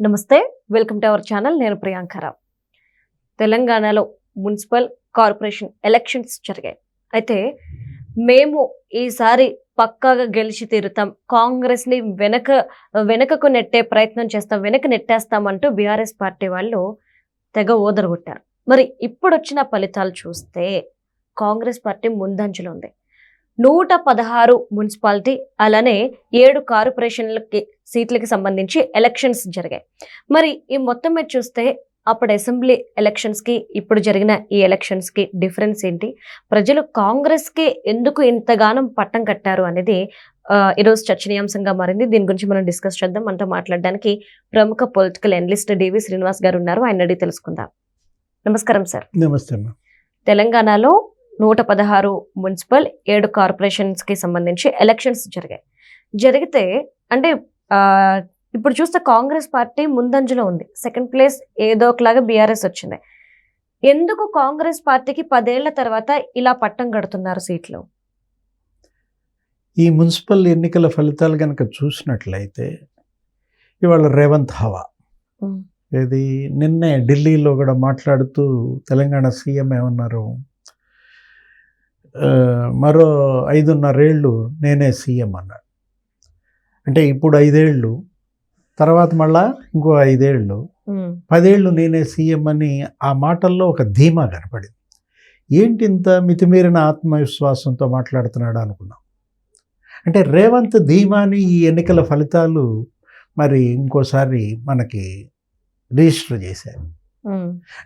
నమస్తే, welcome to our channel. నేను ప్రియాంకరావు. తెలంగాణలో మున్సిపల్ కార్పొరేషన్ ఎలక్షన్స్ జరిగాయి. అయితే మేము ఈసారి పక్కాగా గెలిచి తీరుతాం, కాంగ్రెస్ని వెనకకు నెట్టే ప్రయత్నం చేస్తాం, వెనక నెట్టేస్తామంటూ బీఆర్ఎస్ పార్టీ వాళ్ళు తెగ ఓదరగొట్టారు. మరి ఇప్పుడు వచ్చిన ఫలితాలు చూస్తే కాంగ్రెస్ పార్టీ ముందంజలో ఉంది. 116 మున్సిపాలిటీ అలానే 7 కార్పొరేషన్లకి సీట్లకి సంబంధించి ఎలక్షన్స్ జరిగాయి. మరి ఈ మొత్తం మీద చూస్తే అప్పుడు అసెంబ్లీ ఎలక్షన్స్కి ఇప్పుడు జరిగిన ఈ ఎలక్షన్స్కి డిఫరెన్స్ ఏంటి, ప్రజలు కాంగ్రెస్కి ఎందుకు ఇంతగానం పట్టం కట్టారు అనేది ఈరోజు చర్చనీయాంశంగా మారింది. దీని గురించి మనం డిస్కస్ చేద్దాం. మనతో మాట్లాడడానికి ప్రముఖ పొలిటికల్ అనలిస్ట్ డివి శ్రీనివాస్ గారు ఉన్నారు. ఆయన అడిగి తెలుసుకుందాం. నమస్కారం సార్. నమస్తే. తెలంగాణలో 116 మున్సిపల్ 7 కార్పొరేషన్స్కి సంబంధించి ఎలక్షన్స్ జరిగితే అంటే ఇప్పుడు చూస్తే కాంగ్రెస్ పార్టీ ముందంజలో ఉంది. సెకండ్ ప్లేస్ ఏదో ఒకలాగా బీఆర్ఎస్ వచ్చింది. ఎందుకు కాంగ్రెస్ పార్టీకి 10 ఏళ్ల తర్వాత ఇలా పట్టం కడుతున్నారు సీట్లు? ఈ మున్సిపల్ ఎన్నికల ఫలితాలు కనుక చూసినట్లయితే ఇవాళ రేవంత్ హవా. ఇది నిన్నే ఢిల్లీలో కూడా మాట్లాడుతూ తెలంగాణ సీఎం ఏమన్నారు, మరో 5.5 ఏళ్ళు నేనే సీఎం అన్నాడు. అంటే ఇప్పుడు 5 ఏళ్ళు తర్వాత మళ్ళా ఇంకో 5 ఏళ్ళు 10 ఏళ్ళు నేనే సీఎం అని ఆ మాటల్లో ఒక ధీమా కనపడింది. ఏంటి ఇంత మితిమీరిన ఆత్మవిశ్వాసంతో మాట్లాడుతున్నాడు అనుకున్నాం. అంటే రేవంత్ ధీమాని ఈ ఎన్నికల ఫలితాలు మరి ఇంకోసారి మనకి రిజిస్టర్ చేశారు.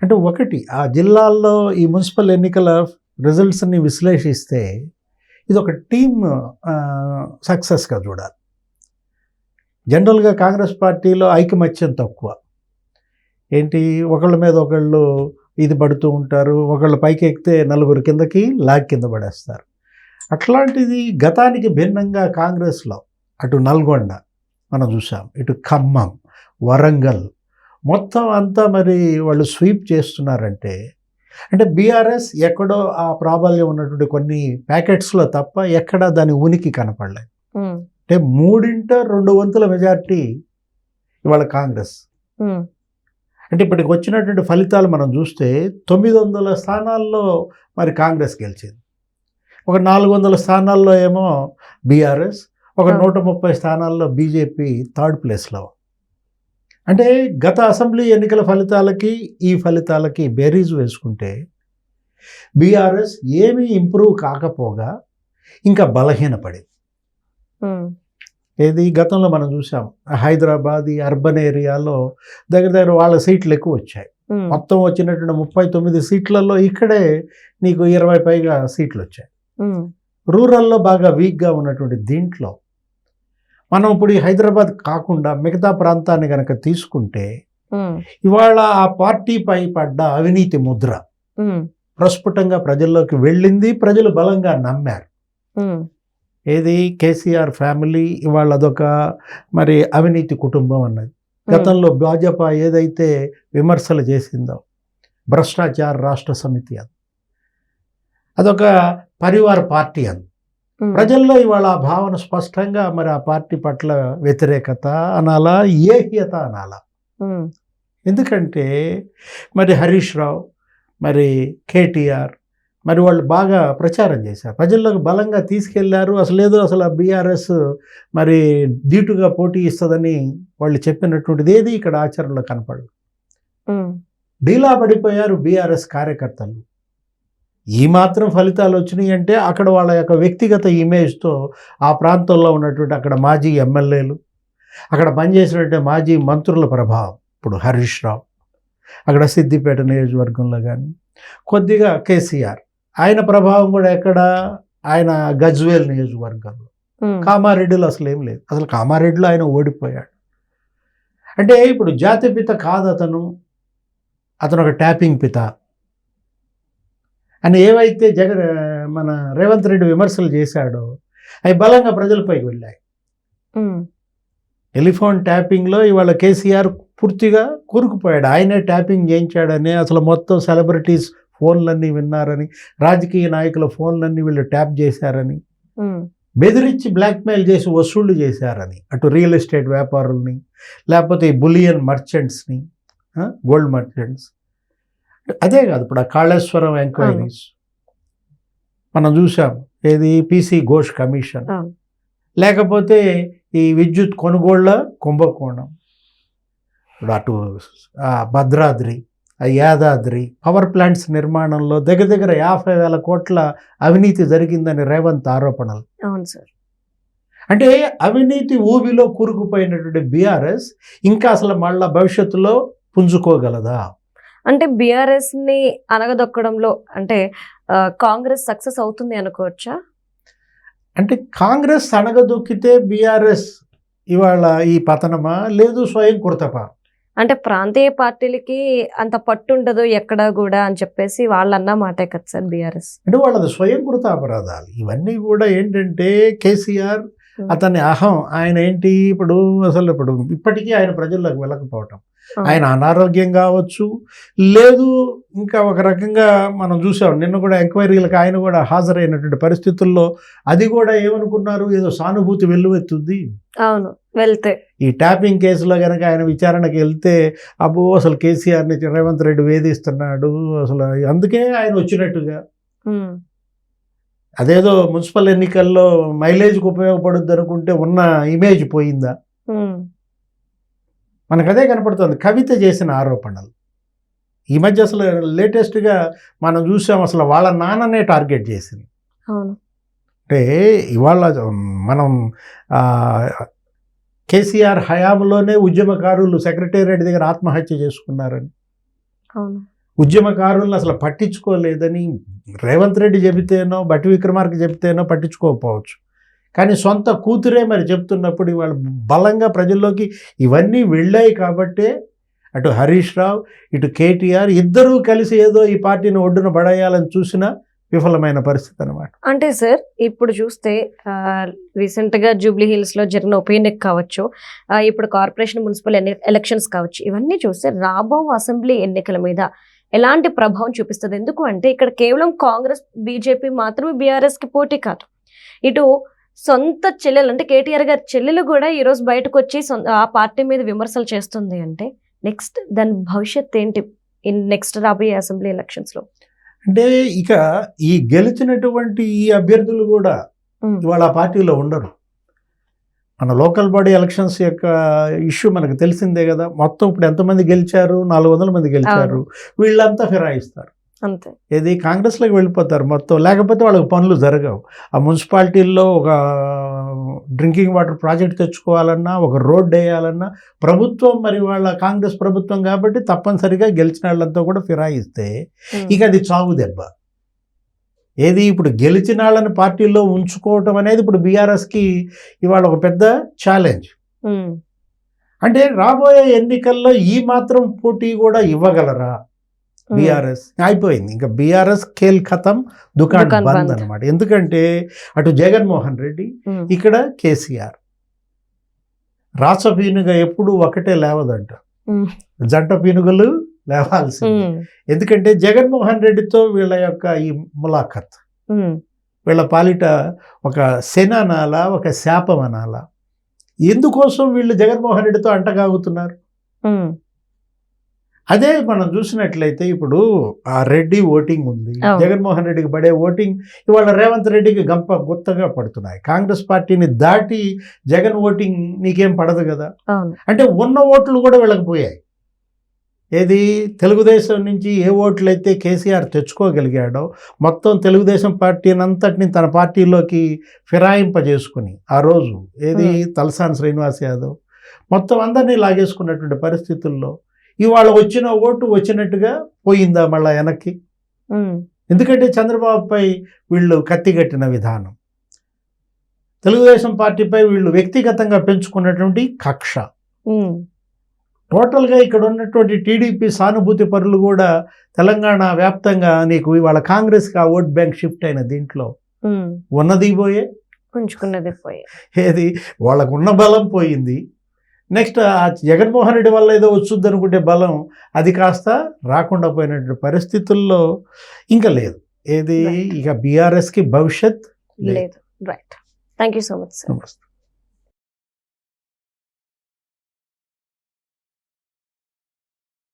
అంటే ఒకటి, ఆ జిల్లాల్లో ఈ మున్సిపల్ ఎన్నికల రిజల్ట్స్ని విశ్లేషిస్తే ఇది ఒక టీమ్ సక్సెస్గా చూడాలి. జనరల్గా కాంగ్రెస్ పార్టీలో ఐకమత్యం తక్కువ. ఏంటి, ఒకళ్ళ మీద ఒకళ్ళు ఇది పడుతూ ఉంటారు, ఒకళ్ళు పైకి ఎక్కితే నలుగురు కిందకి కింద పడేస్తారు. అట్లాంటిది గతానికి భిన్నంగా కాంగ్రెస్లో అటు నల్గొండ మనం చూసాం, ఇటు ఖమ్మం, వరంగల్ మొత్తం అంతా మరి వాళ్ళు స్వీప్ చేస్తున్నారంటే అంటే బీఆర్ఎస్ ఎక్కడో ఆ ప్రాబల్యం ఉన్నటువంటి కొన్ని ప్యాకెట్స్లో తప్ప ఎక్కడా దాని ఉనికి కనపడలేదు. అంటే 3/2 మెజారిటీ ఇవాళ కాంగ్రెస్. అంటే ఇప్పటికి వచ్చినటువంటి ఫలితాలు మనం చూస్తే 900 స్థానాల్లో మరి కాంగ్రెస్ గెలిచింది. ఒక 400 స్థానాల్లో ఏమో బీఆర్ఎస్, ఒక 130 స్థానాల్లో బీజేపీ థర్డ్ ప్లేస్లో. అంటే గత అసెంబ్లీ ఎన్నికల ఫలితాలకి ఈ ఫలితాలకి బేరీజు వేసుకుంటే బీఆర్ఎస్ ఏమీ ఇంప్రూవ్ కాకపోగా ఇంకా బలహీనపడింది. ఏది గతంలో మనం చూసాం, హైదరాబాద్ ఈ అర్బన్ ఏరియాలో దగ్గర వాళ్ళ సీట్లు ఎక్కువ వచ్చాయి. మొత్తం వచ్చినటువంటి 39 సీట్లలో ఇక్కడే నీకు 20 పైగా సీట్లు వచ్చాయి. రూరల్లో బాగా వీక్గా ఉన్నటువంటి దీంట్లో మనం ఇప్పుడు ఈ హైదరాబాద్ కాకుండా మిగతా ప్రాంతాన్ని కనుక తీసుకుంటే ఇవాళ ఆ పార్టీపై పడ్డ అవినీతి ముద్ర ప్రస్ఫుటంగా ప్రజల్లోకి వెళ్ళింది. ప్రజలు బలంగా నమ్మారు. ఏది, కేసీఆర్ ఫ్యామిలీ ఇవాళ అదొక మరి అవినీతి కుటుంబం అన్నది. గతంలో భాజపా ఏదైతే విమర్శలు చేసిందో, భ్రష్టాచార రాష్ట్ర సమితి అదొక పరివార పార్టీ అని ప్రజల్లో ఇవాళ ఆ భావన స్పష్టంగా మరి ఆ పార్టీ పట్ల వ్యతిరేకత అనాలా, ఏహ్యత అనాలా. ఎందుకంటే మరి హరీష్ రావు, మరి కేటీఆర్ మరి వాళ్ళు బాగా ప్రచారం చేశారు, ప్రజల్లోకి బలంగా తీసుకెళ్లారు. అసలు బీఆర్ఎస్ మరి ధీటుగా పోటీ ఇస్తుందని వాళ్ళు చెప్పినటువంటిది ఏది ఇక్కడ ఆచరణలో కనపడదు. డీలా పడిపోయారు బీఆర్ఎస్ కార్యకర్తలు. ఈ మాత్రం ఫలితాలు వచ్చినాయి అంటే అక్కడ వాళ్ళ యొక్క వ్యక్తిగత ఇమేజ్తో ఆ ప్రాంతంలో ఉన్నటువంటి అక్కడ మాజీ ఎమ్మెల్యేలు, అక్కడ పనిచేసినటువంటి మాజీ మంత్రుల ప్రభావం, ఇప్పుడు హరీష్ రావు అక్కడ సిద్దిపేట నియోజకవర్గంలో కానీ, కొద్దిగా కేసీఆర్ ఆయన ప్రభావం కూడా ఎక్కడ, ఆయన గజ్వేల్ నియోజకవర్గంలో. కామారెడ్డిలో అసలు ఏం లేదు, అసలు కామారెడ్డిలో ఆయన ఓడిపోయాడు. అంటే ఇప్పుడు జాతిపిత కాదు అతను ఒక ట్యాపింగ్ పిత అని ఏవైతే మన రేవంత్ రెడ్డి విమర్శలు చేశాడో అవి బలంగా ప్రజలపైకి వెళ్ళాయి. టెలిఫోన్ ట్యాపింగ్లో ఇవాళ కేసీఆర్ పూర్తిగా కూరుకుపోయాడు. ఆయనే ట్యాపింగ్ చేయించాడని, అసలు మొత్తం సెలబ్రిటీస్ ఫోన్లన్నీ విన్నారని, రాజకీయ నాయకుల ఫోన్లన్నీ వీళ్ళు ట్యాప్ చేశారని, బెదిరించి బ్లాక్మెయిల్ చేసి వసూళ్లు చేశారని, అటు రియల్ ఎస్టేట్ వ్యాపారుల్ని లేకపోతే ఈ బులియన్ మర్చెంట్స్ని, గోల్డ్ మర్చెంట్స్. అదే కాదు, ఇప్పుడు ఆ కాళేశ్వరం ఎంక్వైరీస్ మనం చూసాం, ఏది పీసీ ఘోష్ కమిషన్, లేకపోతే ఈ విద్యుత్ కొనుగోళ్ల కుంభకోణం, ఇప్పుడు అటు భద్రాద్రి, యాదాద్రి పవర్ ప్లాంట్స్ నిర్మాణంలో దగ్గర దగ్గర 50,000 కోట్ల అవినీతి జరిగిందని రేవంత్ ఆరోపణలు. అవును సార్. అంటే అవినీతి ఊబిలో కూరుకుపోయినటువంటి బీఆర్ఎస్ ఇంకా అసలు మళ్ళా భవిష్యత్తులో పుంజుకోగలదా? అంటే బీఆర్ఎస్ ని అనగదొక్కడంలో అంటే కాంగ్రెస్ సక్సెస్ అవుతుంది అనుకోవచ్చా? అంటే కాంగ్రెస్ అనగదొక్కితే బీఆర్ఎస్ ఇవాళ ఈ పతనమా, లేదు స్వయం కృతపా? అంటే ప్రాంతీయ పార్టీలకి అంత పట్టు ఉండదు ఎక్కడా కూడా అని చెప్పేసి వాళ్ళు అన్న మాటే కదా సార్ బీఆర్ఎస్. అంటే వాళ్ళది స్వయం కృత అపరాధాలు ఇవన్నీ కూడా. ఏంటంటే కేసీఆర్ అతని అహం, ఆయన ఏంటి ఇప్పుడు అసలు ఇప్పుడు ఇప్పటికీ ఆయన ప్రజల్లోకి వెళ్ళకపోవటం, ఆయన అనారోగ్యం కావచ్చు, లేదు ఇంకా ఒక రకంగా మనం చూసాం నిన్న కూడా ఎంక్వైరీలకు ఆయన కూడా హాజరైనటువంటి పరిస్థితుల్లో అది కూడా ఏమనుకున్నారు, ఏదో సానుభూతి వెల్లువెత్తుద్ది. అవును, వెళ్తే ఈ ట్యాపింగ్ కేసులో కనుక ఆయన విచారణకి వెళ్తే అబ్బో అసలు కేసీఆర్ని రేవంత్ రెడ్డి వేధిస్తున్నాడు అసలు, అందుకే ఆయన వచ్చినట్టుగా. అదేదో మున్సిపల్ ఎన్నికల్లో మైలేజ్కి ఉపయోగపడుద్ది అనుకుంటే ఉన్న ఇమేజ్ పోయిందా? మనకు అదే కనపడుతుంది కవిత చేసిన ఆరోపణలు. ఈ మధ్య అసలు లేటెస్ట్గా మనం చూసాం, అసలు వాళ్ళ నాన్ననే టార్గెట్ చేసింది. అంటే ఇవాళ మనం కేసీఆర్ హయాంలోనే ఉద్యమకారులు సెక్రటేరియట్ దగ్గర ఆత్మహత్య చేసుకున్నారని, ఉద్యమకారులను అసలు పట్టించుకోలేదని రేవంత్ రెడ్డి చెబితేనో బట్టి విక్రమార్క చెబితేనో పట్టించుకోకపోవచ్చు, కానీ సొంత కూతురే మరి చెప్తున్నప్పుడు ఇవాళ బలంగా ప్రజల్లోకి ఇవన్నీ వెళ్ళాయి. కాబట్టే అటు హరీష్ రావు ఇటు కేటీఆర్ ఇద్దరూ కలిసి ఏదో ఈ పార్టీని ఒడ్డున పడేయాలని చూసినా విఫలమైన పరిస్థితి అనమాట. అంటే సార్ ఇప్పుడు చూస్తే రీసెంట్గా జూబ్లీ హిల్స్లో జరిగిన ఉప ఎన్నిక కావచ్చు, ఇప్పుడు కార్పొరేషన్ మున్సిపల్ ఎలక్షన్స్ కావచ్చు, ఇవన్నీ చూస్తే రాబో అసెంబ్లీ ఎన్నికల మీద ఎలాంటి ప్రభావం చూపిస్తుంది? ఎందుకు అంటే ఇక్కడ కేవలం కాంగ్రెస్ బీజేపీ మాత్రమే బీఆర్ఎస్కి పోటీ కాదు, ఇటు సొంత చెల్లెలు అంటే కేటీఆర్ గారి చెల్లెలు కూడా ఈరోజు బయటకు వచ్చి ఆ పార్టీ మీద విమర్శలు చేస్తుంది. అంటే నెక్స్ట్ దాని భవిష్యత్ ఏంటి నెక్స్ట్ రాబోయే అసెంబ్లీ ఎలక్షన్స్లో? అంటే ఇక ఈ గెలిచినటువంటి ఈ అభ్యర్థులు కూడా ఇవాళ ఆ పార్టీలో ఉండరు. మన లోకల్ బాడీ ఎలక్షన్స్ యొక్క ఇష్యూ మనకు తెలిసిందే కదా. మొత్తం ఇప్పుడు ఎంతమంది గెలిచారు? 400 మంది గెలిచారు. వీళ్ళంతా ఫిరాయిస్తారు, అంతే. ఏది కాంగ్రెస్లోకి వెళ్ళిపోతారు మొత్తం, లేకపోతే వాళ్ళకి పనులు జరగవు. ఆ మున్సిపాలిటీల్లో ఒక డ్రింకింగ్ వాటర్ ప్రాజెక్ట్ తెచ్చుకోవాలన్నా, ఒక రోడ్ వేయాలన్నా ప్రభుత్వం, మరి వాళ్ళ కాంగ్రెస్ ప్రభుత్వం కాబట్టి తప్పనిసరిగా గెలిచిన వాళ్ళంతా కూడా ఫిరాయిస్తే ఇక అది చావు దెబ్బ. ఏది ఇప్పుడు గెలిచిన వాళ్ళని పార్టీలో ఉంచుకోవటం అనేది ఇప్పుడు బీఆర్ఎస్కి ఇవాళ ఒక పెద్ద ఛాలెంజ్. అంటే రాబోయే ఎన్నికల్లో ఈ మాత్రం పోటీ కూడా ఇవ్వగలరా బీఆర్ఎస్? అయిపోయింది ఇంకా బీఆర్ఎస్ ఖేల్ ఖతం, దుకాణం బంద్ అనమాట. ఎందుకంటే అటు జగన్మోహన్ రెడ్డి, ఇక్కడ కేసీఆర్ రాష్ట్ర పీనుగా ఎప్పుడు ఒకటే లేవదంట, జంట పీనుగలు లేవాల్సింది. ఎందుకంటే జగన్మోహన్ రెడ్డితో వీళ్ళ యొక్క ఈ ములాఖత్ వీళ్ళ పాలిట ఒక శని అనాలా, ఒక శాపం అనాలా? ఎందుకోసం వీళ్ళు జగన్మోహన్ రెడ్డితో అంటగాగుతున్నారు? అదే మనం చూసినట్లయితే ఇప్పుడు ఆ రెడ్డి ఓటింగ్ ఉంది, జగన్మోహన్ రెడ్డికి పడే ఓటింగ్ ఇవాళ రేవంత్ రెడ్డికి గుత్తగా పడుతున్నాయి. కాంగ్రెస్ పార్టీని దాటి జగన్ ఓటింగ్ నీకేం పడదు కదా. అంటే ఉన్న ఓట్లు కూడా వీళ్ళకి పోయాయి. ఏది తెలుగుదేశం నుంచి ఏ ఓట్లు అయితే కేసీఆర్ తెచ్చుకోగలిగాడో మొత్తం తెలుగుదేశం పార్టీని అంతటిని తన పార్టీలోకి ఫిరాయింపజేసుకుని ఆ రోజు ఏది తలసాని శ్రీనివాస్ యాదవ్ మొత్తం అందరినీ లాగేసుకున్నటువంటి పరిస్థితుల్లో ఇవాళ వచ్చిన ఓటు వచ్చినట్టుగా పోయిందా మళ్ళా వెనక్కి? ఎందుకంటే చంద్రబాబుపై వీళ్ళు కత్తిగట్టిన విధానం, తెలుగుదేశం పార్టీపై వీళ్ళు వ్యక్తిగతంగా పెంచుకున్నటువంటి కక్ష, టోటల్గా ఇక్కడ ఉన్నటువంటి టీడీపీ సానుభూతి పరులు కూడా తెలంగాణ వ్యాప్తంగా నీకు ఇవాళ కాంగ్రెస్కి ఆ ఓట్ బ్యాంక్ షిఫ్ట్ అయిన దీంట్లో ఉన్నది పోయే, ఉంచుకున్నది పోయే. ఏది వాళ్ళకు ఉన్న బలం పోయింది. నెక్స్ట్ ఆ జగన్మోహన్ రెడ్డి వల్ల ఏదో వచ్చుద్ది అనుకుంటే బలం అది కాస్త రాకుండా పోయినటువంటి పరిస్థితుల్లో ఇంకా లేదు. ఏది ఇక బీఆర్ఎస్కి భవిష్యత్ లేదు. Right, thank you so much sir. నమస్తే.